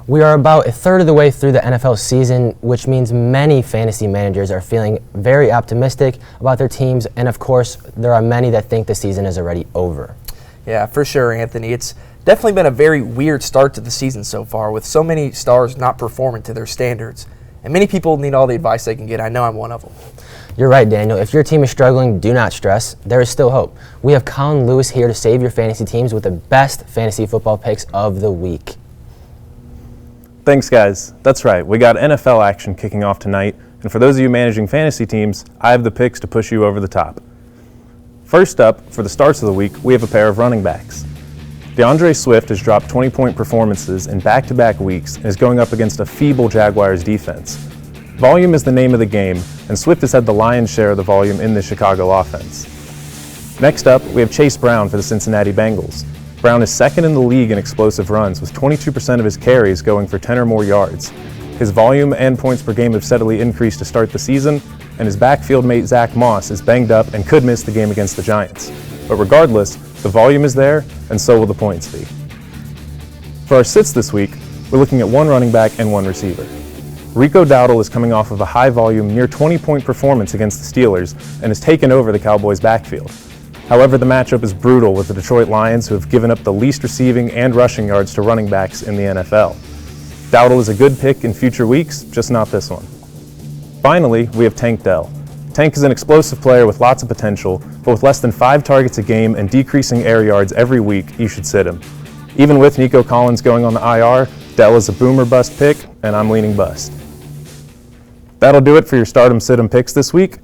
We are about a third of the way through the NFL season, which means many fantasy managers are feeling very optimistic about their teams, and of course, there are many that think the season is already over. Yeah, for sure, Anthony. It's definitely been a very weird start to the season so far, with so many stars not performing to their standards. And many people need all the advice they can get. I know I'm one of them. You're right, Daniel. If your team is struggling, do not stress. There is still hope. We have Collin Lewis here to save your fantasy teams with the best fantasy football picks of the week. Thanks, guys. That's right. We got NFL action kicking off tonight, and for those of you managing fantasy teams, I have the picks to push you over the top. First up, for the starts of the week, we have a pair of running backs. DeAndre Swift has dropped 20-point performances in back-to-back weeks and is going up against a feeble Jaguars defense. Volume is the name of the game, and Swift has had the lion's share of the volume in the Chicago offense. Next up, we have Chase Brown for the Cincinnati Bengals. Brown is second in the league in explosive runs, with 22% of his carries going for 10 or more yards. His volume and points per game have steadily increased to start the season, and his backfield mate Zach Moss is banged up and could miss the game against the Giants. But regardless, the volume is there, and so will the points be. For our sits this week, we're looking at one running back and one receiver. Rico Dowdle is coming off of a high-volume, near 20-point performance against the Steelers and has taken over the Cowboys' backfield. However, the matchup is brutal with the Detroit Lions, who have given up the least receiving and rushing yards to running backs in the NFL. Dowdle is a good pick in future weeks, just not this one. Finally, we have Tank Dell. Tank is an explosive player with lots of potential, but with less than 5 targets a game and decreasing air yards every week, you should sit him. Even with Nico Collins going on the IR, Dell is a boomer bust pick, and I'm leaning bust. That'll do it for your start 'em sit 'em picks this week.